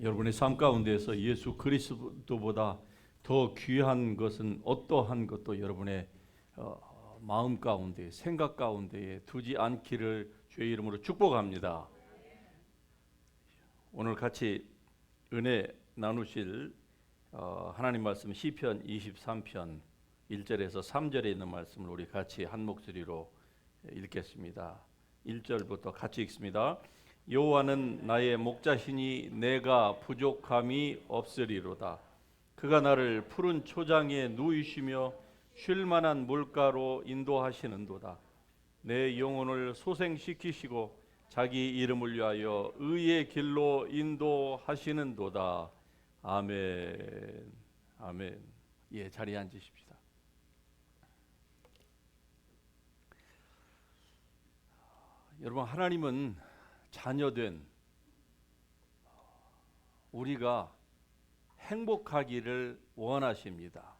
여러분의 삶 가운데에서 예수 그리스도보다 더 귀한 것은 어떠한 것도 여러분의 마음 가운데, 생각 가운데에 두지 않기를 주의 이름으로 축복합니다. 오늘 같이 은혜 나누실 하나님 말씀 시편 23편 1절에서 3절에 있는 말씀을 우리 같이 한 목소리로 읽겠습니다. 1절부터 같이 읽습니다. 여호와는 나의 목자시니 내가 부족함이 없으리로다. 그가 나를 푸른 초장에 누이시며 쉴 만한 물가로 인도하시는도다. 내 영혼을 소생시키시고 자기 이름을 위하여 의의 길로 인도하시는도다. 아멘. 아멘. 예, 자리에 앉으십시다. 여러분, 하나님은 자녀된 우리가 행복하기를 원하십니다.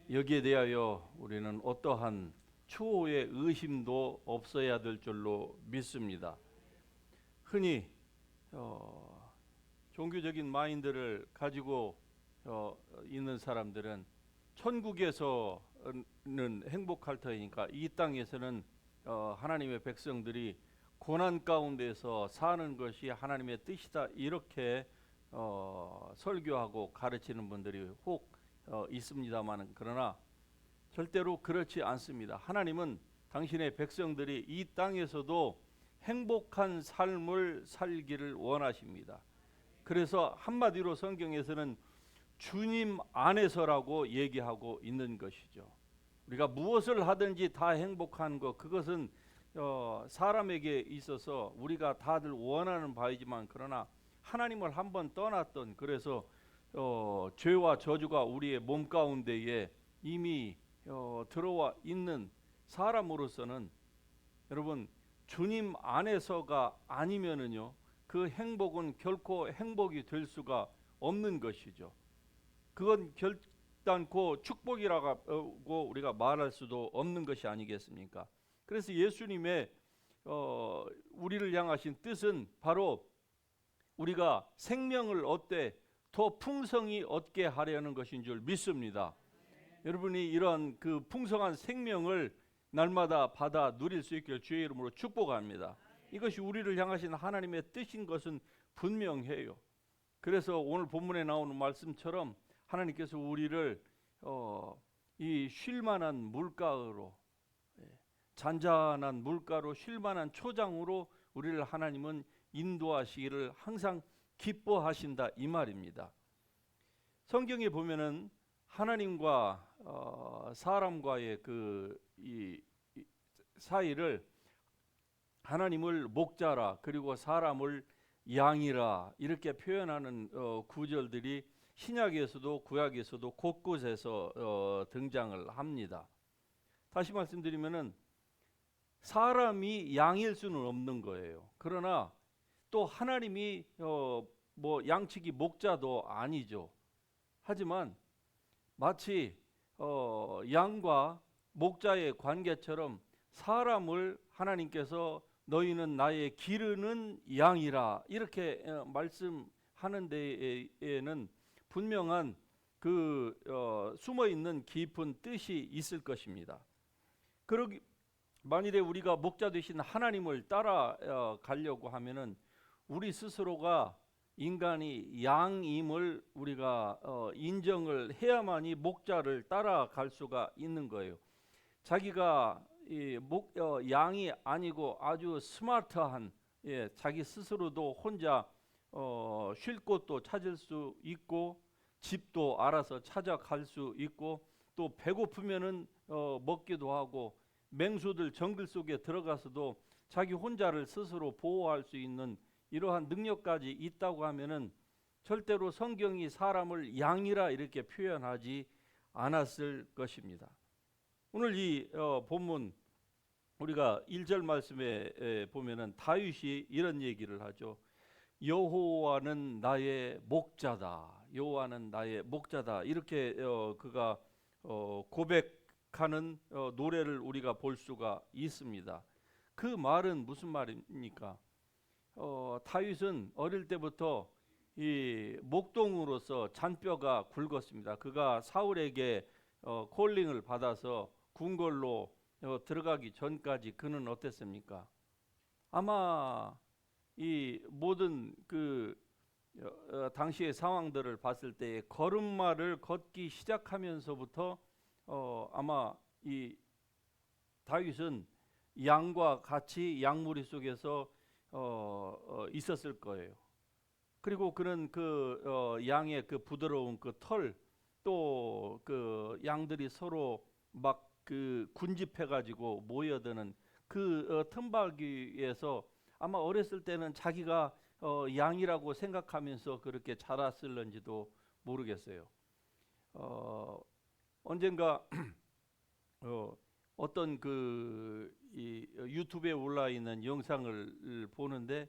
여기에 대하여 우리는 어떠한 추호의 의심도 없어야 될 줄로 믿습니다. 흔히 종교적인 마인드를 가지고 있는 사람들은 천국에서는 행복할 터이니까 이 땅에서는 하나님의 백성들이 고난 가운데서 사는 것이 하나님의 뜻이다, 이렇게 설교하고 가르치는 분들이 혹 있습니다만, 그러나 절대로 그렇지 않습니다. 하나님은 당신의 백성들이 이 땅에서도 행복한 삶을 살기를 원하십니다. 그래서 한마디로 성경에서는 주님 안에서라고 얘기하고 있는 것이죠. 우리가 무엇을 하든지 다 행복한 것, 그것은 사람에게 있어서 우리가 다들 원하는 바이지만, 그러나 하나님을 한번 떠났던, 그래서 죄와 저주가 우리의 몸 가운데에 이미 들어와 있는 사람으로서는, 여러분, 주님 안에서가 아니면은요, 그 행복은 결코 행복이 될 수가 없는 것이죠. 그건 결단코 축복이라고 우리가 말할 수도 없는 것이 아니겠습니까? 그래서 예수님의 우리를 향하신 뜻은 바로 우리가 생명을 얻되 더 풍성히 얻게 하려는 것인 줄 믿습니다. 여러분이 이런 그 풍성한 생명을 날마다 받아 누릴 수 있기를 주의 이름으로 축복합니다. 이것이 우리를 향하신 하나님의 뜻인 것은 분명해요. 그래서 오늘 본문에 나오는 말씀처럼 하나님께서 우리를 이 쉴만한 물가로, 잔잔한 물가로 쉴만한 초장으로 우리를 하나님은 인도하시기를 항상 기뻐하신다, 이 말입니다. 성경에 보면은 하나님과 사람과의 이 사이를 하나님을 목자라, 그리고 사람을 양이라, 이렇게 표현하는 구절들이 신약에서도 구약에서도 곳곳에서 등장을 합니다. 다시 말씀드리면은 사람이 양일 수는 없는 거예요. 그러나 또 하나님이 양치기 목자도 아니죠. 하지만 마치 양과 목자의 관계처럼 사람을 하나님께서 너희는 나의 기르는 양이라, 이렇게 말씀하는 데에는 분명한 숨어 있는 깊은 뜻이 있을 것입니다. 그러기 만일에 우리가 목자 되신 하나님을 따라가려고 하면은 우리 스스로가 인간이 양임을 우리가 인정을 해야만이 목자를 따라갈 수가 있는 거예요. 자기가 양이 아니고 아주 스마트한, 자기 스스로도 혼자 쉴 곳도 찾을 수 있고, 집도 알아서 찾아갈 수 있고, 또 배고프면은 먹기도 하고, 맹수들 정글 속에 들어가서도 자기 혼자를 스스로 보호할 수 있는 이러한 능력까지 있다고 하면은 절대로 성경이 사람을 양이라 이렇게 표현하지 않았을 것입니다. 오늘 이 본문 우리가 1절 말씀에 보면은 다윗이 이런 얘기를 하죠. 여호와는 나의 목자다. 여호와는 나의 목자다. 이렇게 그가 고백하는 노래를 우리가 볼 수가 있습니다. 그 말은 무슨 말입니까? 다윗은 어릴 때부터 이 목동으로서 잔뼈가 굵었습니다. 그가 사울에게 콜링을 받아서 궁궐로 들어가기 전까지 그는 어땠습니까? 아마 이 모든 그 당시의 상황들을 봤을 때 걸음마를 걷기 시작하면서부터 아마 이 다윗은 양과 같이 양무리 속에서 있었을 거예요. 그리고 그는 그 양의 그 부드러운 그 털, 또 그 양들이 서로 막 그 군집해 가지고 모여드는 그 틈바귀에서 아마 어렸을 때는 자기가 양이라고 생각하면서 그렇게 자랐을런지도 모르겠어요. 언젠가 어떤 이 유튜브에 올라 있는 영상을 보는데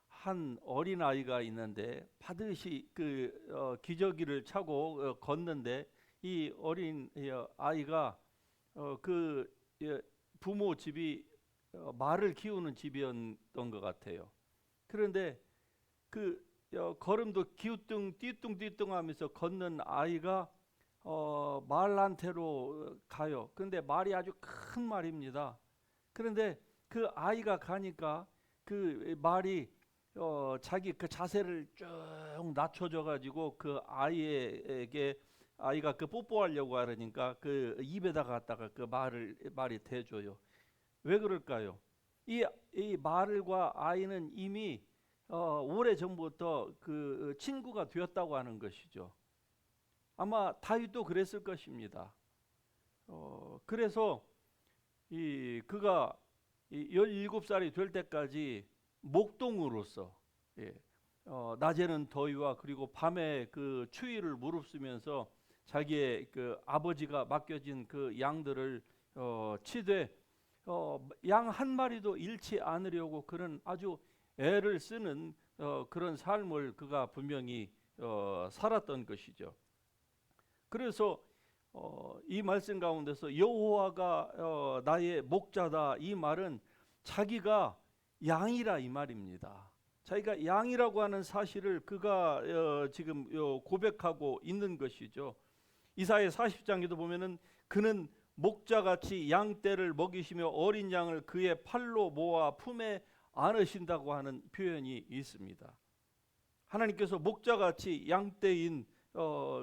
한 어린 아이가 있는데 반드시 그 기저귀를 차고 걷는데 이 어린 아이가 그 부모 집이 말을 키우는 집이었던 것 같아요. 그런데 그 걸음도 기우뚱 띠뚱띠뚱 하면서 걷는 아이가 말한테로 가요. 그런데 말이 아주 큰 말입니다. 그런데 그 아이가 가니까 그 말이 자기 그 자세를 쭉 낮춰줘 가지고 그 아이에게 아이가 그 뽀뽀하려고 하려니까 그 입에다 갖다가 그 말이 대줘요. 왜 그럴까요? 이 말과 아이는 이미 오래 전부터 그 친구가 되었다고 하는 것이죠. 아마 다윗도 그랬을 것입니다. 그래서 그가 17살이 될 때까지 목동으로서 낮에는 더위와 그리고 밤에 그 추위를 무릅쓰면서 자기의 그 아버지가 맡겨진 그 양들을 치되 양 한 마리도 잃지 않으려고 그는 아주 애를 쓰는 그런 삶을 그가 분명히 살았던 것이죠. 그래서 이 말씀 가운데서 여호와가 나의 목자다, 이 말은 자기가 양이라 이 말입니다. 자기가 양이라고 하는 사실을 그가 지금 고백하고 있는 것이죠. 이사야 40장에도 보면은 그는 목자같이 양떼를 먹이시며 어린 양을 그의 팔로 모아 품에 안으신다고 하는 표현이 있습니다. 하나님께서 목자같이 양떼인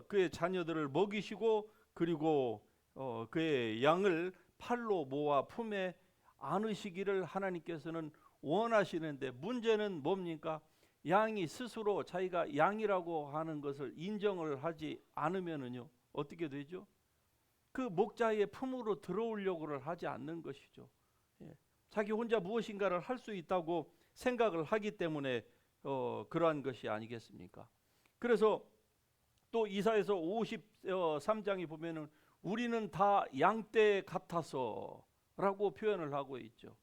그의 자녀들을 먹이시고 그리고 그의 양을 팔로 모아 품에 안으시기를 하나님께서는 원하시는데, 문제는 뭡니까? 양이 스스로 자기가 양이라고 하는 것을 인정을 하지 않으면은요 어떻게 되죠? 그 목자의 품으로 들어오려고를 하지 않는 것이죠. 자기 혼자 무엇인가를 할 수 있다고 생각을 하기 때문에 그러한 것이 아니겠습니까? 그래서 또 이사야서 53장에 보면은 우리는 다 양떼 같아서라고 표현을 하고 있죠.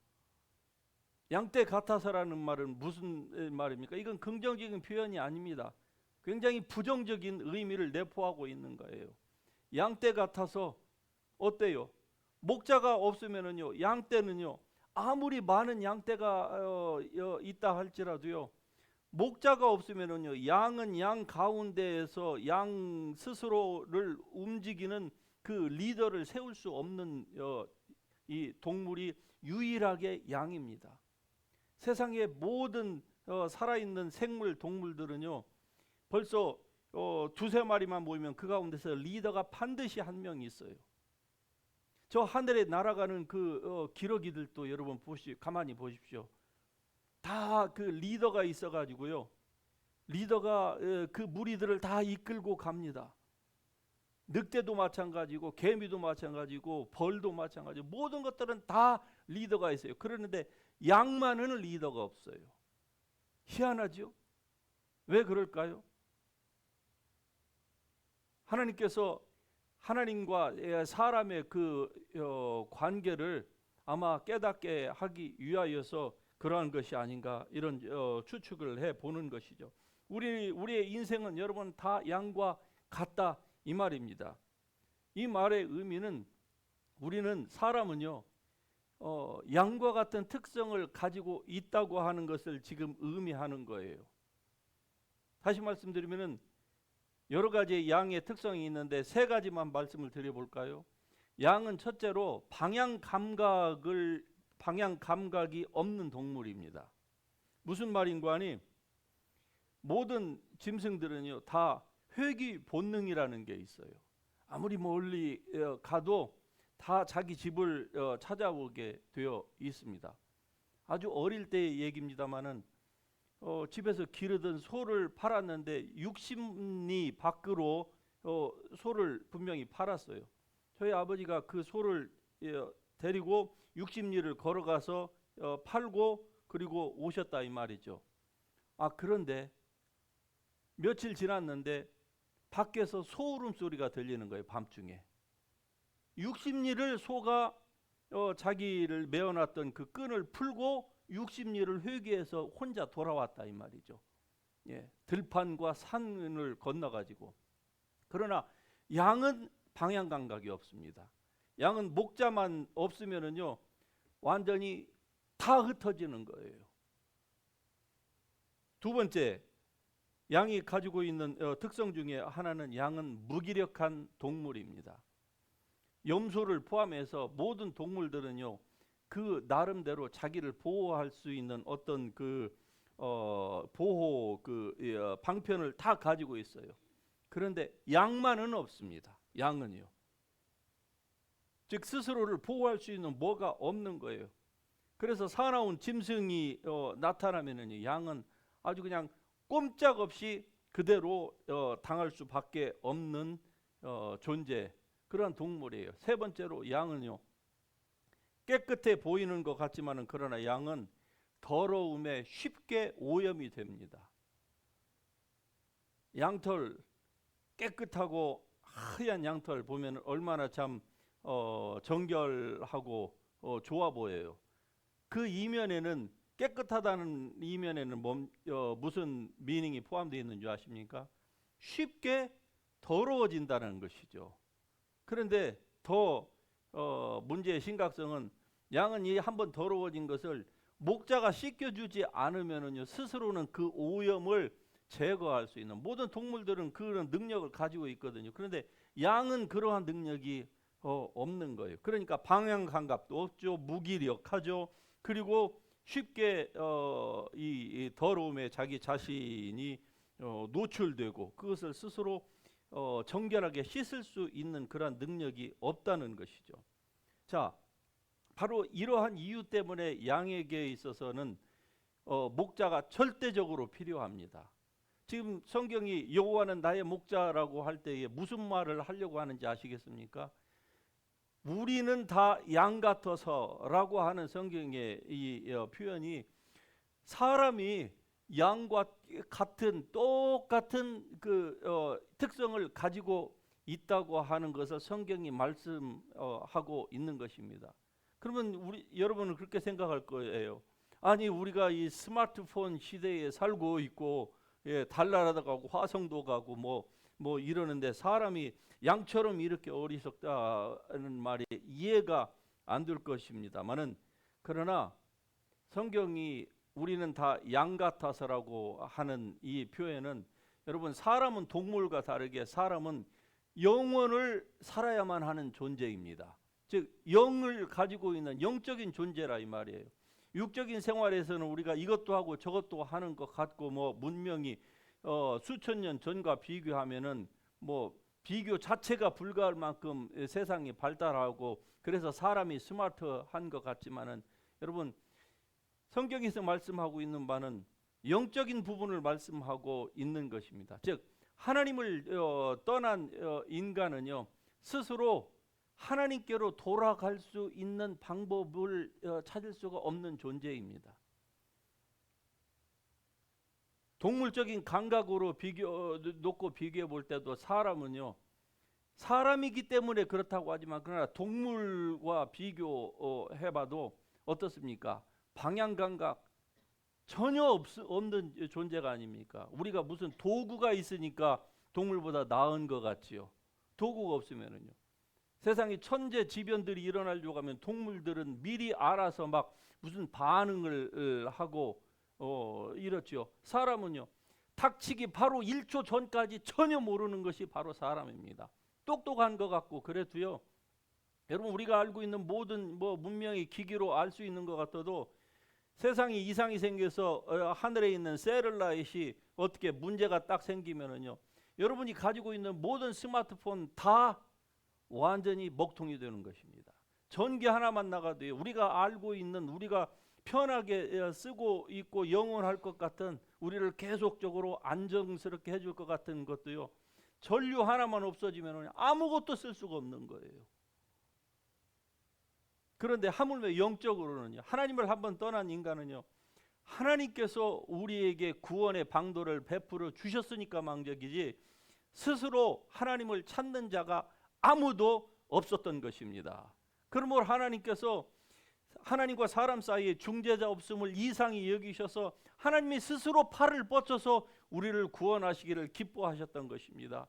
양떼 같아서라는 말은 무슨 말입니까? 이건 긍정적인 표현이 아닙니다. 굉장히 부정적인 의미를 내포하고 있는 거예요. 양떼 같아서 어때요? 목자가 없으면은요, 양떼는요, 아무리 많은 양떼가 있다 할지라도요, 목자가 없으면은요, 양은 양 가운데에서 양 스스로를 움직이는 그 리더를 세울 수 없는 이 동물이 유일하게 양입니다. 세상의 모든 살아있는 생물 동물들은요, 벌써 두세 마리만 모이면 그 가운데서 리더가 반드시 한 명 있어요. 저 하늘에 날아가는 그 기러기들도 여러분 가만히 보십시오. 다 그 리더가 있어 가지고요, 리더가 그 무리들을 다 이끌고 갑니다. 늑대도 마찬가지고 개미도 마찬가지고 벌도 마찬가지고 모든 것들은 다 리더가 있어요. 그러는데 양만은 리더가 없어요. 희한하죠? 왜 그럴까요? 하나님께서 하나님과 사람의 그 관계를 아마 깨닫게 하기 위하여서 그러한 것이 아닌가, 이런 추측을 해 보는 것이죠. 우리의 인생은 여러분 다 양과 같다 이 말입니다. 이 말의 의미는 우리는 사람은요 양과 같은 특성을 가지고 있다고 하는 것을 지금 의미하는 거예요. 다시 말씀드리면은 여러 가지 양의 특성이 있는데 세 가지만 말씀을 드려볼까요? 양은 첫째로 방향 감각이 없는 동물입니다. 무슨 말인가 하니 모든 짐승들은요 다 회귀 본능이라는 게 있어요. 아무리 멀리 가도 다 자기 집을 찾아오게 되어 있습니다. 아주 어릴 때의 얘기입니다마는 집에서 기르던 소를 팔았는데 육십리 밖으로 소를 분명히 팔았어요. 저희 아버지가 그 소를 데리고 육십리를 걸어가서 팔고 그리고 오셨다 이 말이죠. 그런데 며칠 지났는데 밖에서 소 울음소리가 들리는 거예요. 밤중에. 육십리를 소가 자기를 메어놨던 그 끈을 풀고 육십리를 회귀해서 혼자 돌아왔다 이 말이죠. 들판과 산을 건너가지고. 그러나 양은 방향 감각이 없습니다. 양은 목자만 없으면은요 완전히 다 흩어지는 거예요. 두 번째, 양이 가지고 있는 특성 중에 하나는 양은 무기력한 동물입니다. 염소를 포함해서 모든 동물들은요 그 나름대로 자기를 보호할 수 있는 어떤 그 보호 방편을 다 가지고 있어요. 그런데 양만은 없습니다. 양은요. 즉 스스로를 보호할 수 있는 뭐가 없는 거예요. 그래서 사나운 짐승이 나타나면은 양은 아주 그냥 꼼짝없이 그대로 당할 수밖에 없는 존재, 그런 동물이에요. 세 번째로 양은요 깨끗해 보이는 것 같지만은 그러나 양은 더러움에 쉽게 오염이 됩니다. 양털 깨끗하고 하얀 양털 보면 얼마나 참 정결하고 좋아 보여요. 그 이면에는 깨끗하다는 이면에는 무슨 미닝이 포함되어 있는 줄 아십니까? 쉽게 더러워진다는 것이죠. 그런데 더 문제의 심각성은 양은 이 한번 더러워진 것을 목자가 씻겨주지 않으면은요 스스로는 그 오염을 제거할 수 있는, 모든 동물들은 그런 능력을 가지고 있거든요. 그런데 양은 그러한 능력이 없는 거예요. 그러니까 방향 감각도 없죠. 무기력하죠. 그리고 쉽게 이 더러움에 자기 자신이 노출되고 그것을 스스로 정결하게 씻을 수 있는 그런 능력이 없다는 것이죠. 자, 바로 이러한 이유 때문에 양에게 있어서는 목자가 절대적으로 필요합니다. 지금 성경이 여호와는 나의 목자라고 할 때에 무슨 말을 하려고 하는지 아시겠습니까? 우리는 다 양 같아서라고 하는 성경의 이 표현이 사람이 양과 같은 똑같은 그 특성을 가지고 있다고 하는 것을 성경이 말씀하고 있는 것입니다. 그러면 여러분은 그렇게 생각할 거예요. 아니 우리가 이 스마트폰 시대에 살고 있고 달나라도 가고 화성도 가고 뭐 이러는데 사람이 양처럼 이렇게 어리석다는 말이 이해가 안 될 것입니다만은, 그러나 성경이 우리는 다 양 같아서라고 하는 이 표현은, 여러분 사람은 동물과 다르게 사람은 영혼을 살아야만 하는 존재입니다. 즉 영을 가지고 있는 영적인 존재라 이 말이에요. 육적인 생활에서는 우리가 이것도 하고 저것도 하는 것 같고 문명이 수천 년 전과 비교하면은 비교 자체가 불가할 만큼 세상이 발달하고 그래서 사람이 스마트한 것 같지만은, 여러분 성경에서 말씀하고 있는 바는 영적인 부분을 말씀하고 있는 것입니다. 즉 하나님을 떠난 인간은요 스스로 하나님께로 돌아갈 수 있는 방법을 찾을 수가 없는 존재입니다. 동물적인 감각으로 놓고 비교해 볼 때도 사람은요 사람이기 때문에 그렇다고 하지만, 그러나 동물과 비교해 봐도 어떻습니까? 방향 감각 전혀 없는 존재가 아닙니까? 우리가 무슨 도구가 있으니까 동물보다 나은 것 같지요. 도구가 없으면은요. 세상에 천재지변들이 일어나려고 하면 동물들은 미리 알아서 무슨 반응을 하고 이렇죠. 사람은요 닥치기 바로 1초 전까지 전혀 모르는 것이 바로 사람입니다. 똑똑한 것 같고 그래도요, 여러분 우리가 알고 있는 모든 문명의 기기로 알 수 있는 것 같아도 세상에 이상이 생겨서 하늘에 있는 셀룰라잇이 어떻게 문제가 딱 생기면은요, 여러분이 가지고 있는 모든 스마트폰 다 완전히 먹통이 되는 것입니다. 전기 하나만 나가도요, 우리가 알고 있는, 우리가 편하게 쓰고 있고 영원할 것 같은, 우리를 계속적으로 안정스럽게 해줄 것 같은 것도요, 전류 하나만 없어지면 아무것도 쓸 수가 없는 거예요. 그런데 하물며 영적으로는요, 하나님을 한번 떠난 인간은요, 하나님께서 우리에게 구원의 방도를 베풀어 주셨으니까 망정이지 스스로 하나님을 찾는 자가 아무도 없었던 것입니다. 그러므로 하나님께서 하나님과 사람 사이에 중재자 없음을 이상히 여기셔서 하나님이 스스로 팔을 뻗쳐서 우리를 구원하시기를 기뻐하셨던 것입니다.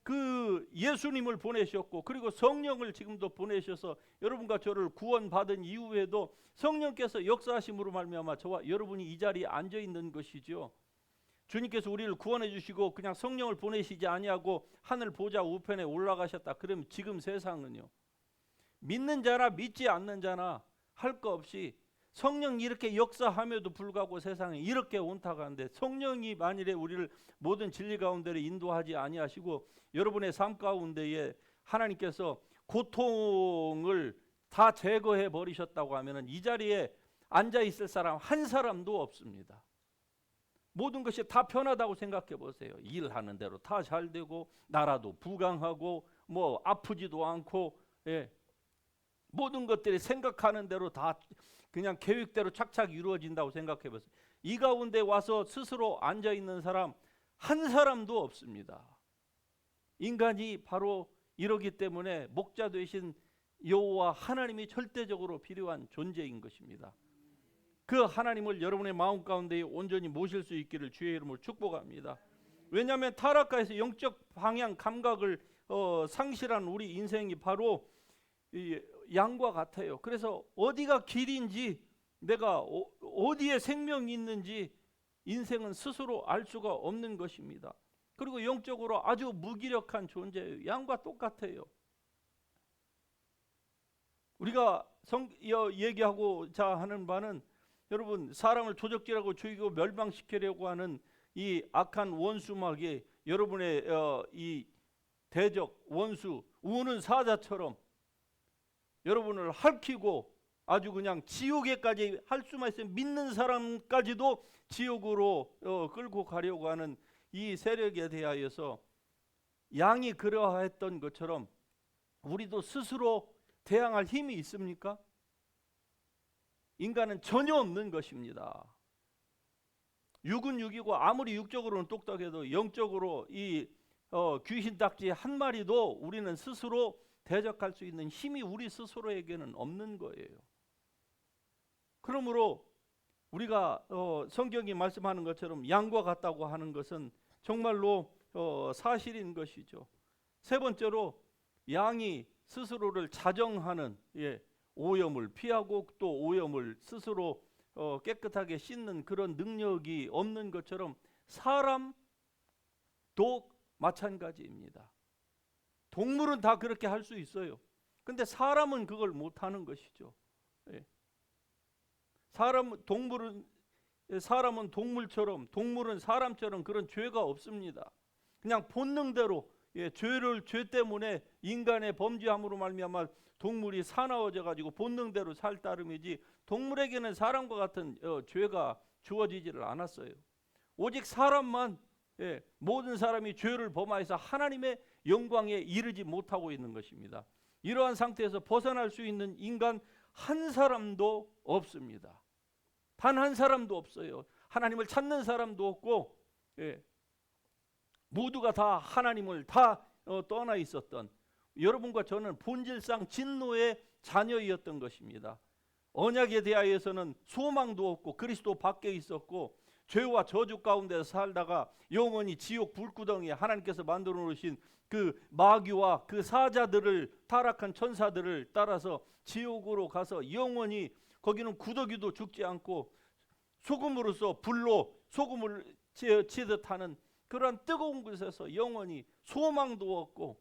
그 예수님을 보내셨고, 그리고 성령을 지금도 보내셔서 여러분과 저를 구원받은 이후에도 성령께서 역사하심으로 말미암아 저와 여러분이 이 자리에 앉아 있는 것이죠. 주님께서 우리를 구원해 주시고 그냥 성령을 보내시지 아니하고 하늘 보좌 우편에 올라가셨다. 그럼 지금 세상은요, 믿는 자나 믿지 않는 자나 할 거 없이 성령이 이렇게 역사함에도 불구하고 세상에 이렇게 온탁한데, 성령이 만일에 우리를 모든 진리 가운데로 인도하지 아니하시고 여러분의 삶 가운데에 하나님께서 고통을 다 제거해 버리셨다고 하면 이 자리에 앉아 있을 사람 한 사람도 없습니다. 모든 것이 다 편하다고 생각해 보세요. 일하는 대로 다 잘 되고, 나라도 부강하고, 아프지도 않고, 모든 것들이 생각하는 대로 다 그냥 계획대로 착착 이루어진다고 생각해 보세요. 이 가운데 와서 스스로 앉아 있는 사람 한 사람도 없습니다. 인간이 바로 이러기 때문에 목자 되신 여호와 하나님이 절대적으로 필요한 존재인 것입니다. 그 하나님을 여러분의 마음 가운데 온전히 모실 수 있기를 주의 이름으로 축복합니다. 왜냐하면 타락가에서 영적 방향 감각을 상실한 우리 인생이 바로 양과 같아요. 그래서 어디가 길인지, 내가 어디에 생명이 있는지 인생은 스스로 알 수가 없는 것입니다. 그리고 영적으로 아주 무기력한 존재예요. 양과 똑같아요. 우리가 얘기하고자 하는 바는, 여러분 사람을 조적질하고 죽이고 멸망시키려고 하는 이 악한 원수막이 여러분의 이 대적 원수 우는 사자처럼 여러분을 핥히고 아주 그냥 지옥에까지 할 수만 있으면 믿는 사람까지도 지옥으로 끌고 가려고 하는 이 세력에 대하여서 양이 그러했던 것처럼 우리도 스스로 대항할 힘이 있습니까? 인간은 전혀 없는 것입니다. 육은 육이고 아무리 육적으로는 똑똑해도 영적으로 이 귀신 딱지 한 마리도 우리는 스스로 대적할 수 있는 힘이 우리 스스로에게는 없는 거예요. 그러므로 우리가 성경이 말씀하는 것처럼 양과 같다고 하는 것은 정말로 사실인 것이죠. 세 번째로, 양이 스스로를 자정하는, 오염을 피하고 또 오염을 스스로 깨끗하게 씻는 그런 능력이 없는 것처럼 사람도 마찬가지입니다. 동물은 다 그렇게 할 수 있어요. 근데 사람은 그걸 못하는 것이죠. 사람은 동물처럼, 동물은 사람처럼 그런 죄가 없습니다. 그냥 본능대로, 죄 때문에 인간의 범죄함으로 말미암아 동물이 사나워져 가지고 본능대로 살 따름이지, 동물에게는 사람과 같은 죄가 주어지지를 않았어요. 오직 사람만, 모든 사람이 죄를 범하여서 하나님의 영광에 이르지 못하고 있는 것입니다. 이러한 상태에서 벗어날 수 있는 인간 한 사람도 없습니다. 단 한 사람도 없어요. 하나님을 찾는 사람도 없고, 모두가 다 하나님을 다 떠나 있었던, 여러분과 저는 본질상 진노의 자녀이었던 것입니다. 언약에 대하여서는 소망도 없고 그리스도 밖에 있었고, 죄와 저주 가운데 살다가 영원히 지옥 불구덩이에 하나님께서 만들어 놓으신 그 마귀와 그 사자들을, 타락한 천사들을 따라서 지옥으로 가서 영원히, 거기는 구더기도 죽지 않고 소금으로서 불로 소금을 치듯하는 그러한 뜨거운 곳에서 영원히 소망도 없고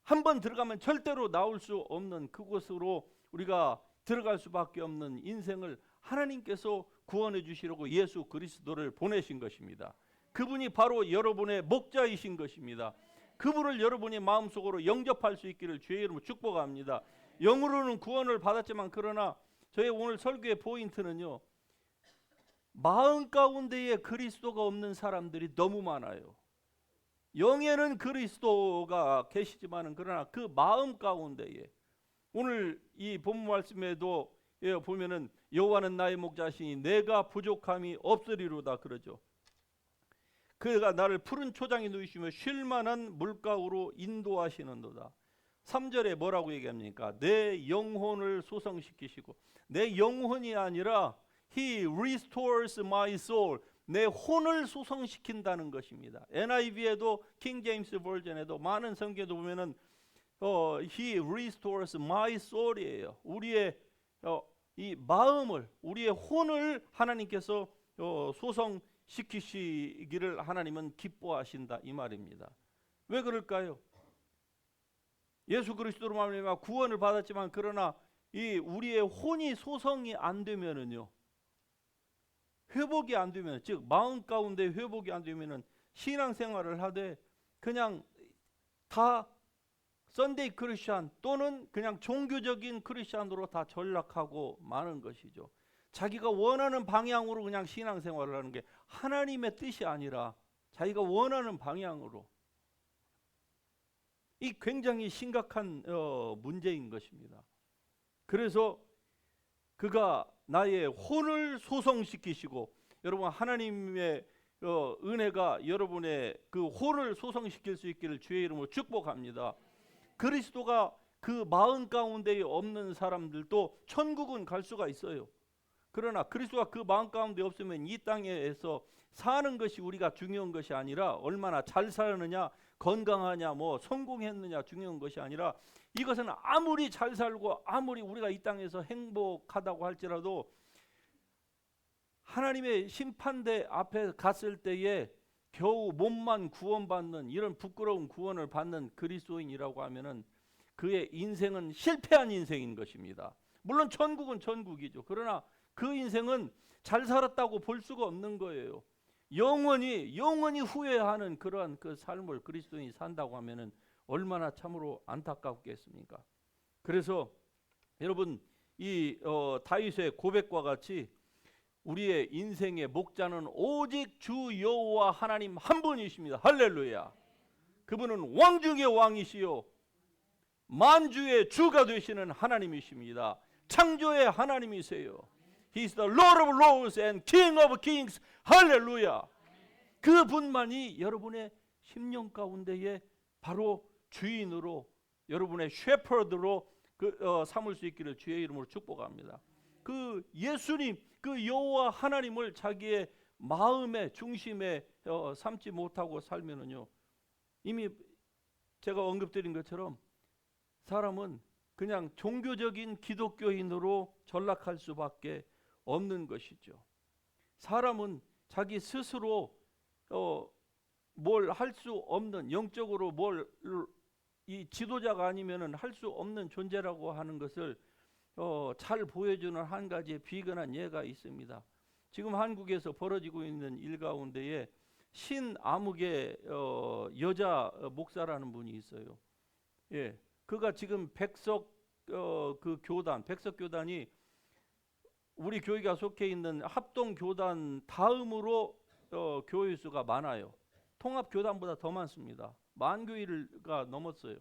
한번 들어가면 절대로 나올 수 없는 그곳으로 우리가 들어갈 수밖에 없는 인생을 하나님께서 구원해 주시려고 예수 그리스도를 보내신 것입니다. 그분이 바로 여러분의 목자이신 것입니다. 그분을 여러분이 마음속으로 영접할 수 있기를 주의 이름으로 축복합니다. 영으로는 구원을 받았지만 그러나 저희 오늘 설교의 포인트는요, 마음 가운데에 그리스도가 없는 사람들이 너무 많아요. 영에는 그리스도가 계시지만은 그러나 그 마음 가운데에, 오늘 이 본문 말씀에도 보면은 여호와는 나의 목자시니 내가 부족함이 없으리로다 그러죠. 그가 나를 푸른 초장에 누이시며 쉴만한 물가로 인도하시는도다. 3절에 뭐라고 얘기합니까? 내 영혼을 소성시키시고, 내 영혼이 아니라 He restores my soul, 내 혼을 소성시킨다는 것입니다. NIV에도 킹 제임스 버전에도 많은 성경에도 보면은 He restores my soul이에요. 우리의 이 마음을, 우리의 혼을 하나님께서 소성시키시기를 하나님은 기뻐하신다 이 말입니다. 왜 그럴까요? 예수 그리스도로 말미암아 구원을 받았지만 그러나 이 우리의 혼이 소성이 안 되면은요, 회복이 안 되면, 즉 마음 가운데 회복이 안 되면은 신앙생활을 하되 그냥 다 썬데이 크리스찬 또는 그냥 종교적인 크리스찬으로 다 전락하고 마는 것이죠. 자기가 원하는 방향으로 그냥 신앙생활을 하는 게 하나님의 뜻이 아니라 자기가 원하는 방향으로, 이 굉장히 심각한 문제인 것입니다. 그래서 그가 나의 혼을 소성시키시고, 여러분 하나님의 은혜가 여러분의 그 혼을 소성시킬 수 있기를 주의 이름으로 축복합니다. 그리스도가 그 마음 가운데 없는 사람들도 천국은 갈 수가 있어요. 그러나 그리스도가 그 마음 가운데 없으면 이 땅에서 사는 것이 우리가 중요한 것이 아니라 얼마나 잘 사느냐, 건강하냐, 뭐 성공했느냐 중요한 것이 아니라, 이것은 아무리 잘 살고 아무리 우리가 이 땅에서 행복하다고 할지라도 하나님의 심판대 앞에 갔을 때에 겨우 몸만 구원받는, 이런 부끄러운 구원을 받는 그리스도인이라고 하면은 그의 인생은 실패한 인생인 것입니다. 물론 천국은 천국이죠. 그러나 그 인생은 잘 살았다고 볼 수가 없는 거예요. 영원히 후회하는 그러한 그 삶을 그리스도인이 산다고 하면은 얼마나 참으로 안타깝겠습니까? 그래서 여러분, 이 다윗의 고백과 같이 우리의 인생의 목자는 오직 주 여호와 하나님 한 분이십니다. 할렐루야. 그분은 왕 중의 왕이시요 만주의 주가 되시는 하나님이십니다. 창조의 하나님이세요. He is the Lord of Lords and King of Kings. 할렐루야. 그분만이 여러분의 심령 가운데에 바로 주인으로, 여러분의 셰퍼드로 삼을 수 있기를 주의 이름으로 축복합니다. 그 예수님, 그 여호와 하나님을 자기의 마음의 중심에 삼지 못하고 살면은요, 이미 제가 언급드린 것처럼 사람은 그냥 종교적인 기독교인으로 전락할 수밖에 없는 것이죠. 사람은 자기 스스로 뭘 할 수 없는, 영적으로 뭘 이 지도자가 아니면은 할 수 없는 존재라고 하는 것을 잘 보여주는 한 가지의 비근한 예가 있습니다. 지금 한국에서 벌어지고 있는 일 가운데에 신암흑의 여자 목사라는 분이 있어요. 예, 그가 지금 백석 교단이 우리 교회가 속해 있는 합동 교단 다음으로 교회 수가 많아요. 통합 교단보다 더 많습니다. 만 교회가 넘었어요.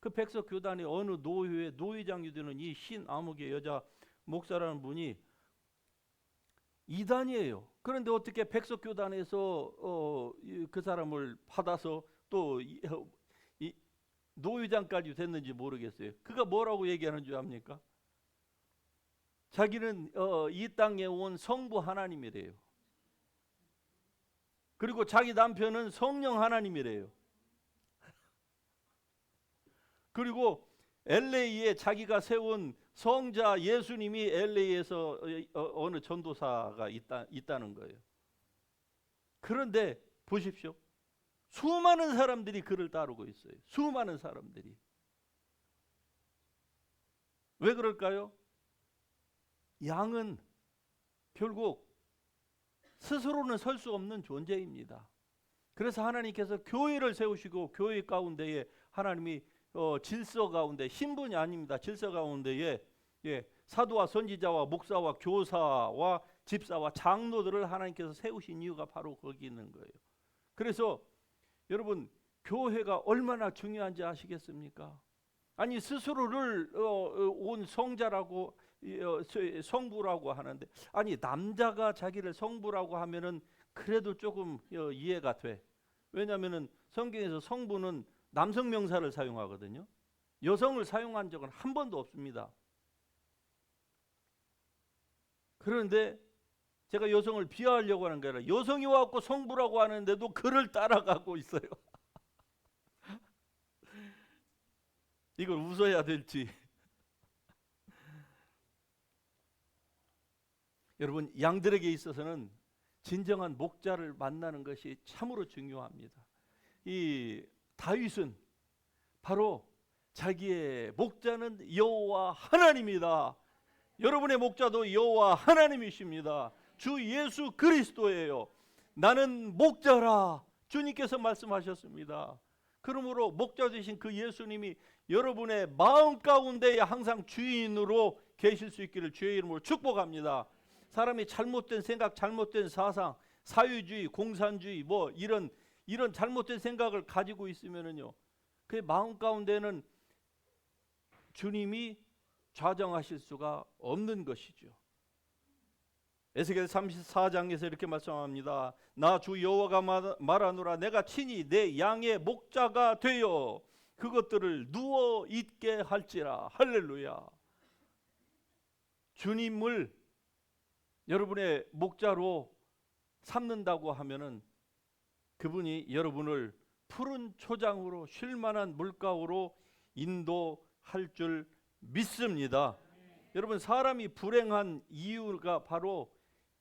그 백석 교단의 어느 노회의 노회장이 되는 이 신암흑의 여자 목사라는 분이 이단이에요. 그런데 어떻게 백석 교단에서 그 사람을 받아서 또 이 노회장까지 됐는지 모르겠어요. 그가 뭐라고 얘기하는 줄 압니까? 자기는 이 땅에 온 성부 하나님이래요. 그리고 자기 남편은 성령 하나님이래요. 그리고 LA에 자기가 세운 성자 예수님이 LA에서 어느 전도사가 있다는 거예요. 그런데 보십시오. 수많은 사람들이 그를 따르고 있어요. 수많은 사람들이. 왜 그럴까요? 양은 결국 스스로는 설 수 없는 존재입니다. 그래서 하나님께서 교회를 세우시고 교회 가운데에 하나님이 질서 가운데, 신분이 아닙니다. 질서 가운데에 사도와 선지자와 목사와 교사와 집사와 장로들을 하나님께서 세우신 이유가 바로 거기 있는 거예요. 그래서 여러분, 교회가 얼마나 중요한지 아시겠습니까? 아니, 스스로를 온 성자라고 성부라고 하는데, 아니 남자가 자기를 성부라고 하면은 그래도 조금 이해가 돼. 왜냐하면은 성경에서 성부는 남성 명사를 사용하거든요. 여성을 사용한 적은 한 번도 없습니다. 그런데 제가 여성을 비하하려고 하는 게 아니라 여성이 와갖고 성부라고 하는데도 그를 따라가고 있어요. 이걸 웃어야 될지. 여러분, 양들에게 있어서는 진정한 목자를 만나는 것이 참으로 중요합니다. 이 다윗은 바로 자기의 목자는 여호와 하나님이다. 여러분의 목자도 여호와 하나님이십니다. 주 예수 그리스도예요. 나는 목자라. 주님께서 말씀하셨습니다. 그러므로 목자 되신 그 예수님이 여러분의 마음 가운데에 항상 주인으로 계실 수 있기를 주의 이름으로 축복합니다. 사람이 잘못된 생각, 잘못된 사상, 사유주의, 공산주의 뭐 이런 잘못된 생각을 가지고 있으면은요, 그 마음 가운데는 주님이 좌정하실 수가 없는 것이죠. 에스겔 34장에서 이렇게 말씀합니다. 나 주 여호와가 말하노라. 내가 친히 내 양의 목자가 되어 그것들을 누워 있게 할지라. 할렐루야. 주님을 여러분의 목자로 삼는다고 하면은 그분이 여러분을 푸른 초장으로 쉴 만한 물가로 인도할 줄 믿습니다. 여러분, 사람이 불행한 이유가 바로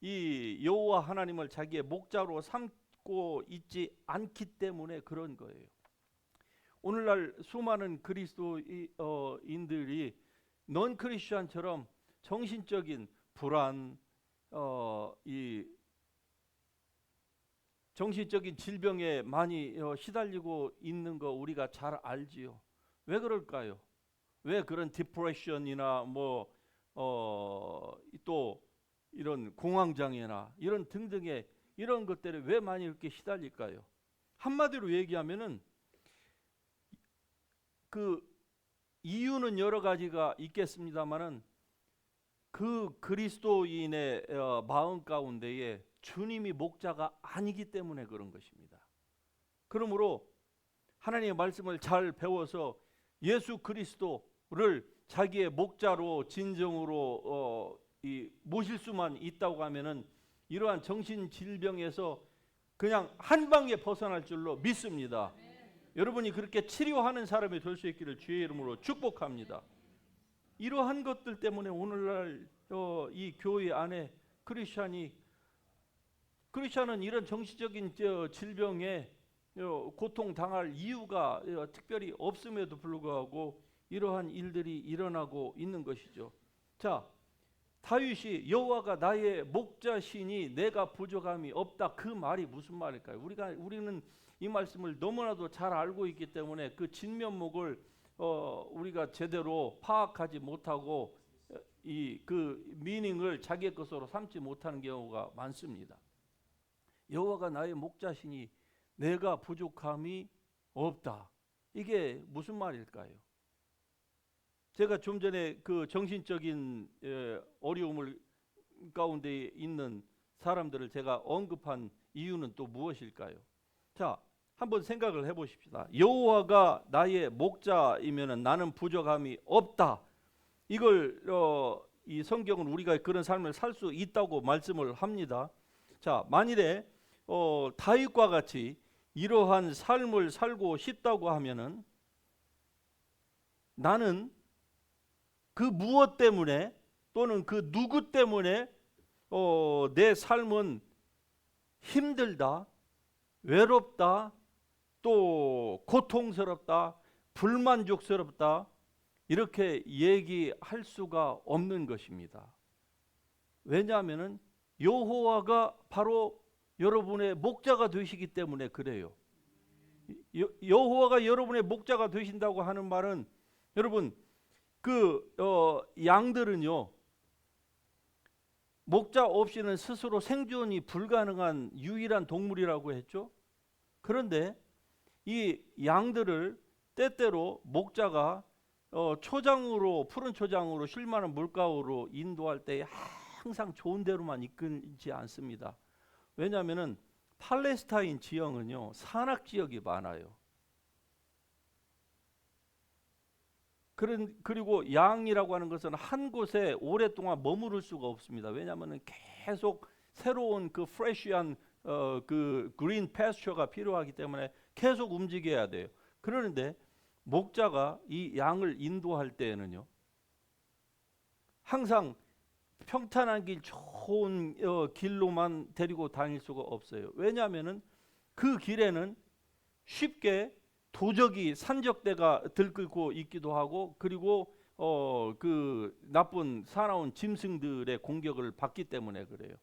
이 여호와 하나님을 자기의 목자로 삼고 있지 않기 때문에 그런 거예요. 오늘날 수많은 그리스도인들이 넌 크리스천처럼 정신적인 불안, 이 정신적인 질병에 많이 시달리고 있는 거 우리가 잘 알지요. 왜 그럴까요? 왜 그런 디프레션이나 또 이런 공황장애나 이런 등등의 이런 것들에 왜 많이 이렇게 시달릴까요? 한마디로 얘기하면은 그 이유는 여러 가지가 있겠습니다만은 그 그리스도인의 마음 가운데에 주님이 목자가 아니기 때문에 그런 것입니다. 그러므로 하나님의 말씀을 잘 배워서 예수 그리스도를 자기의 목자로 진정으로 모실 수만 있다고 하면은 이러한 정신 질병에서 그냥 한 방에 벗어날 줄로 믿습니다. 여러분이 그렇게 치료하는 사람이 될 수 있기를 주의 이름으로 축복합니다. 이러한 것들 때문에 오늘날 이 교회 안에 크리스찬은 이런 정신적인 질병에 고통당할 이유가 특별히 없음에도 불구하고 이러한 일들이 일어나고 있는 것이죠. 자, 다윗이 여호와가 나의 목자시니 내가 부족함이 없다. 그 말이 무슨 말일까요? 우리는 이 말씀을 너무나도 잘 알고 있기 때문에 그 진면목을 우리가 제대로 파악하지 못하고 그 미닝을 자기의 것으로 삼지 못하는 경우가 많습니다. 여호와가 나의 목자시니 내가 부족함이 없다. 이게 무슨 말일까요? 제가 좀 전에 그 정신적인 어려움을 가운데 있는 사람들을 제가 언급한 이유는 또 무엇일까요? 자, 한번 생각을 해보십시다. 여호와가 나의 목자이면은 나는 부족함이 없다. 이걸 이 성경은 우리가 그런 삶을 살 수 있다고 말씀을 합니다. 자, 만일에 다윗과 같이 이러한 삶을 살고 싶다고 하면은 나는 그 무엇 때문에 또는 그 누구 때문에 내 삶은 힘들다, 외롭다, 또 고통스럽다, 불만족스럽다, 이렇게 얘기할 수가 없는 것입니다. 왜냐하면 여호와가 바로 여러분의 목자가 되시기 때문에 그래요. 여호와가 여러분의 목자가 되신다고 하는 말은, 여러분 양들은요, 목자 없이는 스스로 생존이 불가능한 유일한 동물이라고 했죠. 그런데 이 양들을 때때로 목자가 초장으로, 푸른 초장으로, 쉴 만한 물가로 인도할 때 항상 좋은 데로만 이끌지 않습니다. 왜냐하면 팔레스타인 지형은요, 산악 지역이 많아요. 그리고 양이라고 하는 것은 한 곳에 오랫동안 머무를 수가 없습니다. 왜냐하면 계속 새로운 그 프레시한 그 그린 패스처가 필요하기 때문에 계속 움직여야 돼요. 그러는데 목자가 이 양을 인도할 때에는요, 항상 평탄한 길, 좋은 길로만 데리고 다닐 수가 없어요. 왜냐하면은 그 길에는 쉽게 도적이, 산적대가 들끓고 있기도 하고, 그리고 그 나쁜 사나운 짐승들의 공격을 받기 때문에 그래요.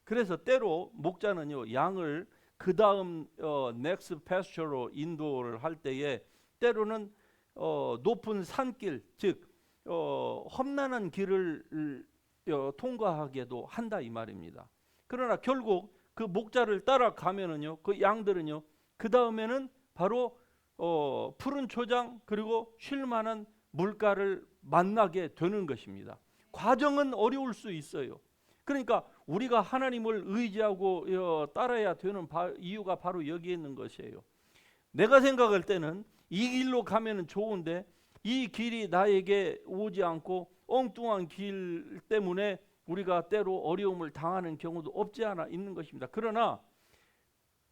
그래서 때로 목자는요, 양을 그 다음 next pasture로 인도를 할 때에 때로는 높은 산길, 즉 험난한 길을 통과하게도 한다 이 말입니다. 그러나 결국 그 목자를 따라가면은요, 그 양들은요, 그 다음에는 바로 푸른 초장, 그리고 쉴 만한 물가를 만나게 되는 것입니다. 과정은 어려울 수 있어요. 그러니까 우리가 하나님을 의지하고 따라야 되는 이유가 바로 여기에 있는 것이에요. 내가 생각할 때는 이 길로 가면 좋은데 이 길이 나에게 오지 않고 엉뚱한 길 때문에 우리가 때로 어려움을 당하는 경우도 없지 않아 있는 것입니다. 그러나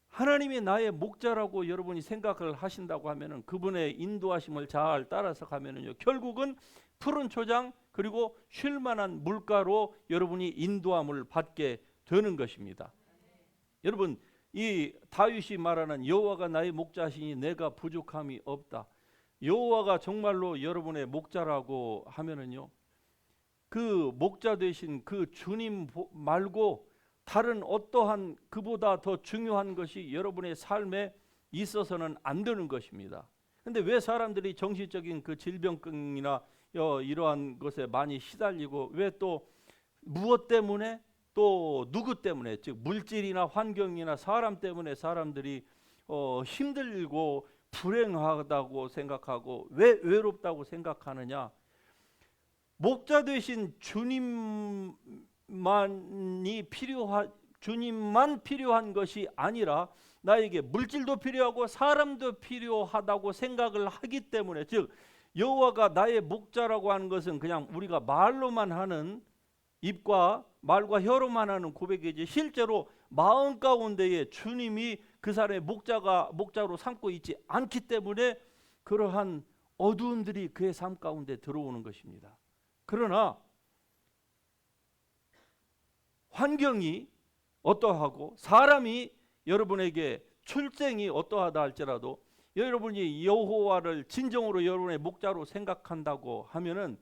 하나님이 나의 목자라고 여러분이 생각을 하신다고 하면은, 그분의 인도하심을 잘 따라서 가면은요, 결국은 푸른 초장, 그리고 쉴 만한 물가로 여러분이 인도함을 받게 되는 것입니다. 여러분, 이 다윗이 말하는 여호와가 나의 목자시니 내가 부족함이 없다. 여호와가 정말로 여러분의 목자라고 하면은요, 그 목자 되신 그 주님 말고 다른 어떠한 그보다 더 중요한 것이 여러분의 삶에 있어서는 안 되는 것입니다. 근데 왜 사람들이 정신적인 그 질병이나 이러한 것에 많이 시달리고, 왜 또 무엇 때문에, 또 누구 때문에, 즉 물질이나 환경이나 사람 때문에 사람들이 힘들고 불행하다고 생각하고 왜 외롭다고 생각하느냐? 목자 되신 주님만 필요한 것이 아니라 나에게 물질도 필요하고 사람도 필요하다고 생각을 하기 때문에, 즉 여호와가 나의 목자라고 하는 것은 그냥 우리가 말로만 하는, 입과 말과 혀로만 하는 고백이지, 실제로 마음 가운데에 주님이 그 사람의 목자로 삼고 있지 않기 때문에 그러한 어두움들이 그의 삶 가운데 들어오는 것입니다. 그러나 환경이 어떠하고 사람이 여러분에게 출생이 어떠하다 할지라도 여러분이 여호와를 진정으로 여러분의 목자로 생각한다고 하면은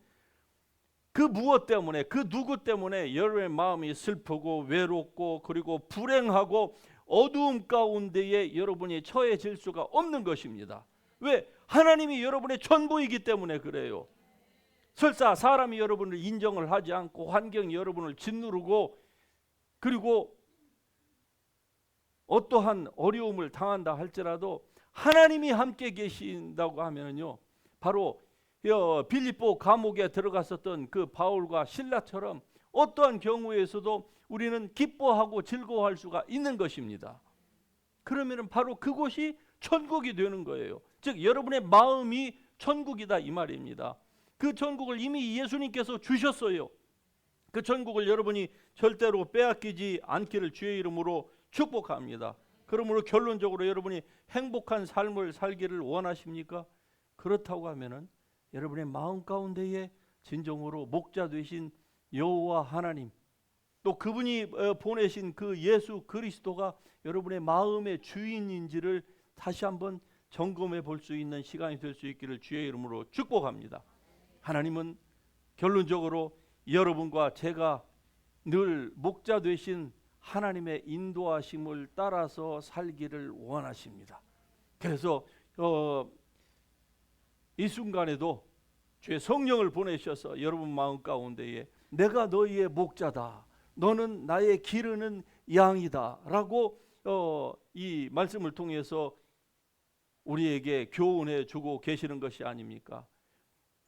그 무엇 때문에, 그 누구 때문에 여러분의 마음이 슬프고 외롭고 그리고 불행하고 어두움 가운데에 여러분이 처해질 수가 없는 것입니다. 왜? 하나님이 여러분의 전부이기 때문에 그래요. 설사 사람이 여러분을 인정을 하지 않고 환경이 여러분을 짓누르고 그리고 어떠한 어려움을 당한다 할지라도 하나님이 함께 계신다고 하면요, 바로 빌립보 감옥에 들어갔었던 그 바울과 실라처럼 어떠한 경우에서도 우리는 기뻐하고 즐거워할 수가 있는 것입니다. 그러면 바로 그곳이 천국이 되는 거예요. 즉 여러분의 마음이 천국이다 이 말입니다. 그 천국을 이미 예수님께서 주셨어요. 그 천국을 여러분이 절대로 빼앗기지 않기를 주의 이름으로 축복합니다. 그러므로 결론적으로 여러분이 행복한 삶을 살기를 원하십니까? 그렇다고 하면은 여러분의 마음 가운데에 진정으로 목자 되신 여호와 하나님, 또 그분이 보내신 그 예수 그리스도가 여러분의 마음의 주인인지를 다시 한번 점검해 볼 수 있는 시간이 될 수 있기를 주의 이름으로 축복합니다. 하나님은 결론적으로 여러분과 제가 늘 목자 되신 하나님의 인도하심을 따라서 살기를 원하십니다. 그래서 이 순간에도 주의 성령을 보내셔서 여러분 마음 가운데에 내가 너희의 목자다, 너는 나의 기르는 양이다 라고 이 말씀을 통해서 우리에게 교훈해 주고 계시는 것이 아닙니까?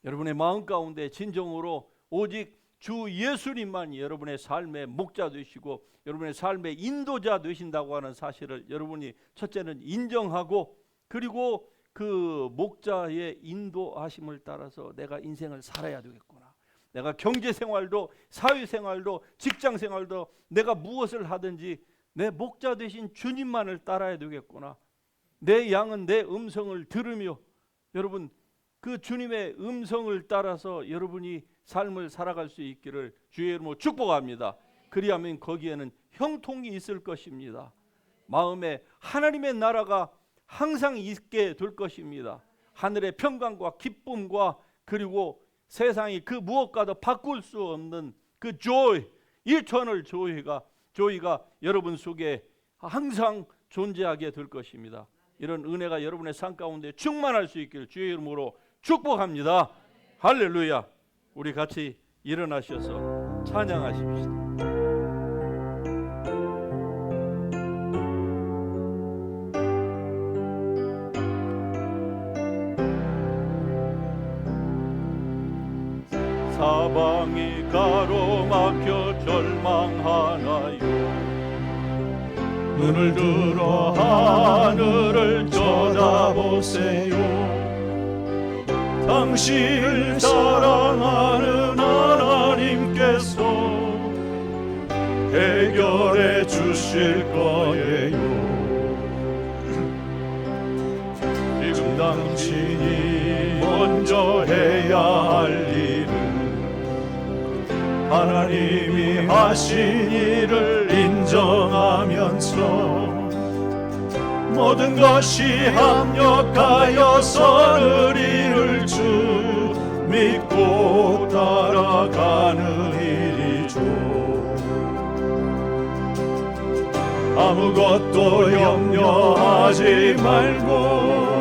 여러분의 마음 가운데 진정으로 오직 주 예수님만이 여러분의 삶의 목자 되시고 여러분의 삶의 인도자 되신다고 하는 사실을 여러분이 첫째는 인정하고, 그리고 그 목자의 인도하심을 따라서 내가 인생을 살아야 되겠구나, 내가 경제생활도 사회생활도 직장생활도 내가 무엇을 하든지 내 목자 되신 주님만을 따라야 되겠구나, 내 양은 내 음성을 들으며 여러분 그 주님의 음성을 따라서 여러분이 삶을 살아갈 수 있기를 주의 이름으로 축복합니다. 그리하면 거기에는 형통이 있을 것입니다. 마음에 하나님의 나라가 항상 있게 될 것입니다. 하늘의 평강과 기쁨과 그리고 세상이 그 무엇과도 바꿀 수 없는 그 joy, 이터널 조이가 여러분 속에 항상 존재하게 될 것입니다. 이런 은혜가 여러분의 삶 가운데 충만할 수 있기를 주의 이름으로 축복합니다. 할렐루야. 우리 같이 일어나셔서 찬양하십시다. 사방이 가로막혀 절망하나요? 눈을 들어 하늘을 쳐다보세요. 당신을 사랑하는 하나님께서 해결해 주실 거예요. 지금 당신이 먼저 해야 할 일은 하나님이 하신 일을 인정하면서 모든 것이 합력하여 선을 이룰 줄 믿고 따라가는 일이죠. 아무것도 염려하지 말고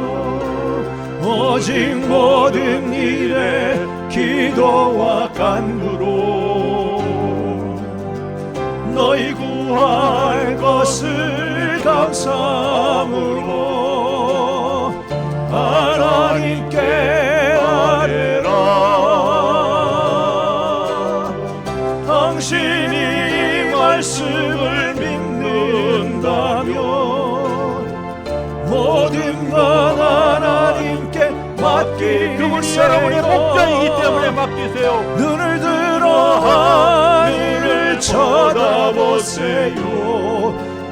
오직 모든 일에 기도와 간구로 너희 구할 것을 감사함으로 하나님께 아뢰라. 당신이 이 말씀을 믿는다면 모든 것 하나님께 맡기세요. 그분이 여러분의 목자이기 때문에 맡기세요. 눈을 들어 하늘을 쳐다보세요.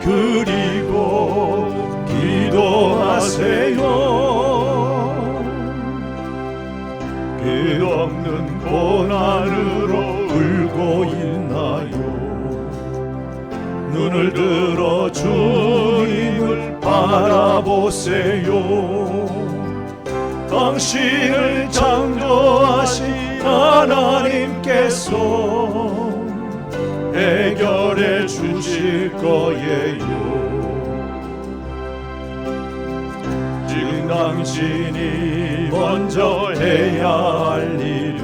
그리고 기도하세요. 끝없는 고난으로 울고 있나요? 눈을 들어 주님을 바라보세요. 당신을 창조하신 하나님께서 해결해 주실 거예요. 지금 당신이 먼저 해야 할 일은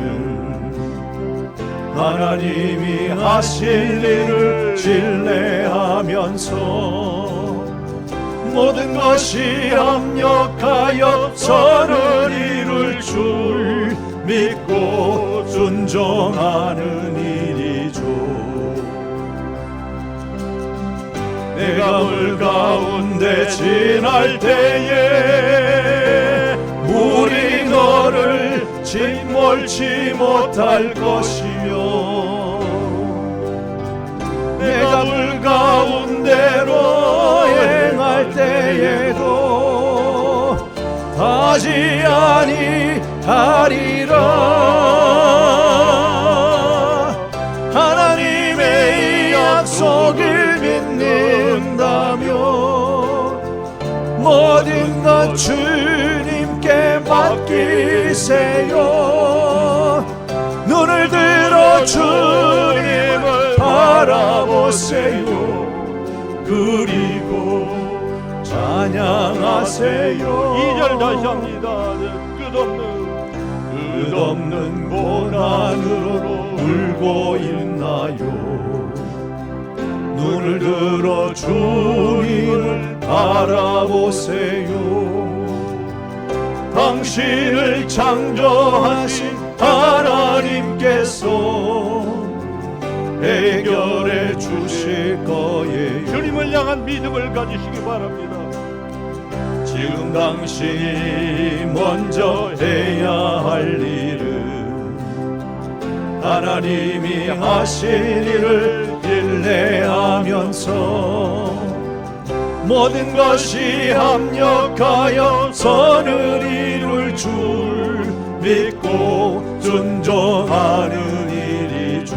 하나님이 하실 일을 신뢰하면서 모든 것이 합력하여 선을 이룰 줄 믿고 순종하는 일이죠. 내가 물 가운데 지날 때에 물이 너를 짓몰지 못할 것이며 내가 물 가운데로 행할 때에도 타지 아니하리라. 하나님의 약속을 믿는다면 모든 것 주님께 맡기세요. 눈을 들어 주님을 바라보세요. 그리고 찬양하세요. 2절 다시 합니다. 끝없는 고난으로 울고 있나요? 눈을 들어 주님을 바라보세요. 당신을 창조하신 하나님께서 해결해 주실 거예요. 주님을 향한 믿음을 가지시기 바랍니다. 지금 당신이 먼저 해야 할 일은 하나님이 하신 일을 인내하면서 모든 것이 합력하여 선을 이룰 줄 믿고 순종하는 일이죠.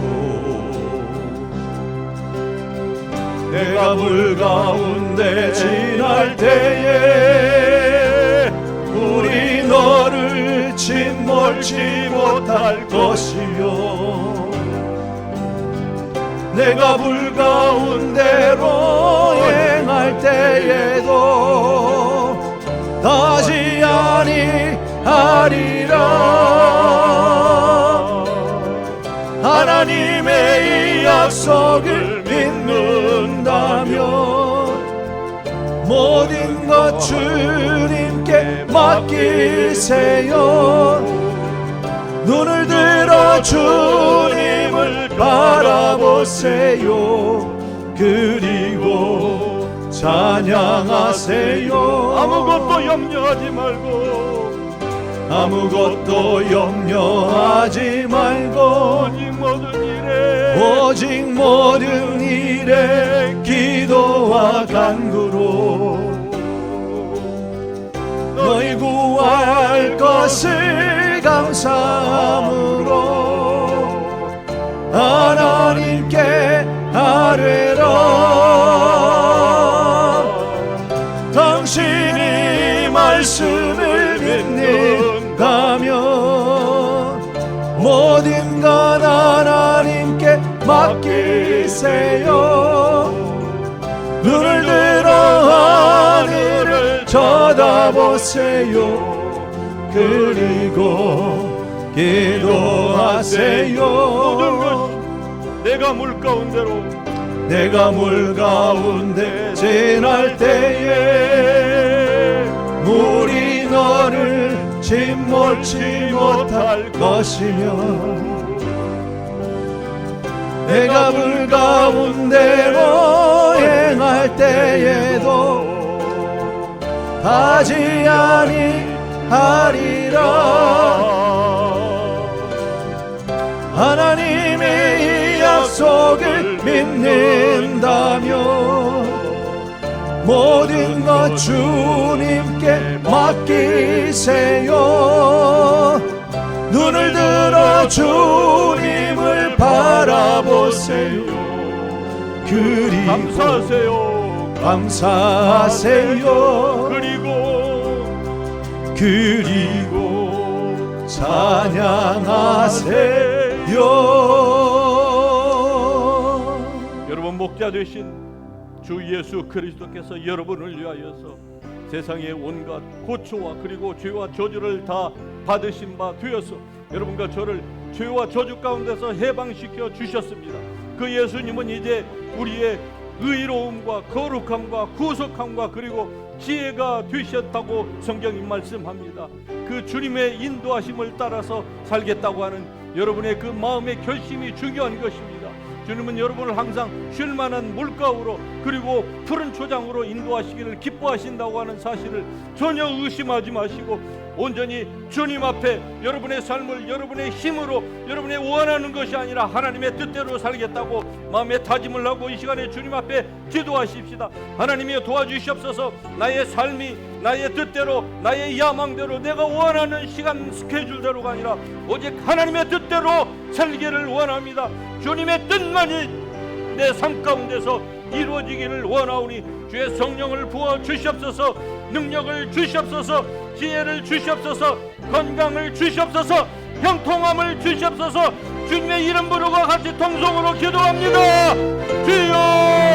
내가 물 가운데 지날 때에 우리 너를 짓몰지 못할 것이며 내가 물 가운데로 행할 때에도 다시 아니하리라. 하나님의 이 약속을 믿는다면 모든 것 주님께 맡기세요. 눈을 들어 주님을 바라보세요. 그리고 찬양하세요. 아무것도 염려하지 말고 아무것도 염려하지 말고 오직 모든 일에 기도와 간구로 너희 구할 것을 감사함으로 하나님께 아뢰라. 당신이 말씀을 믿는다면 모든 것 하나님께 맡기세요. 눈을 들어 하늘을 쳐다보세요. 그리고 기도하세요. 모든 것 내가 물 가운데로 내가 물 가운데 지날 때에 물이 너를 짓몰지 못할 것이며 내가 물 가운데로 행할 때에도 하지 아니하리라. 하나님의 이 약속을 믿는다면 모든 것 주님께 맡기세요. 눈을 들어 주님을 바라보세요. 그리고 감사하세요. 그리고 찬양하세요. 여러분, 목자 되신 주 예수 그리스도께서 여러분을 위하여서 세상의 온갖 고초와 그리고 죄와 저주를 다 받으신 바 되어서 여러분과 저를 죄와 저주 가운데서 해방시켜 주셨습니다. 그 예수님은 이제 우리의 의로움과 거룩함과 구속함과 그리고 지혜가 되셨다고 성경이 말씀합니다. 그 주님의 인도하심을 따라서 살겠다고 하는 여러분의 그 마음의 결심이 중요한 것입니다. 주님은 여러분을 항상 쉴만한 물가로 그리고 푸른 초장으로 인도하시기를 기뻐하신다고 하는 사실을 전혀 의심하지 마시고 온전히 주님 앞에 여러분의 삶을 여러분의 힘으로 여러분의 원하는 것이 아니라 하나님의 뜻대로 살겠다고 마음에 다짐을 하고 이 시간에 주님 앞에 기도하십시다. 하나님이 도와주시옵소서. 나의 삶이 나의 뜻대로 나의 야망대로 내가 원하는 시간 스케줄대로가 아니라 오직 하나님의 뜻대로 살기를 원합니다. 주님의 뜻만이 내 삶 가운데서 이루어지기를 원하오니 주의 성령을 부어 주시옵소서. 능력을 주시옵소서. 지혜를 주시옵소서. 건강을 주시옵소서. 형통함을 주시옵소서. 주님의 이름 부르고 같이 통성으로 기도합니다. 주여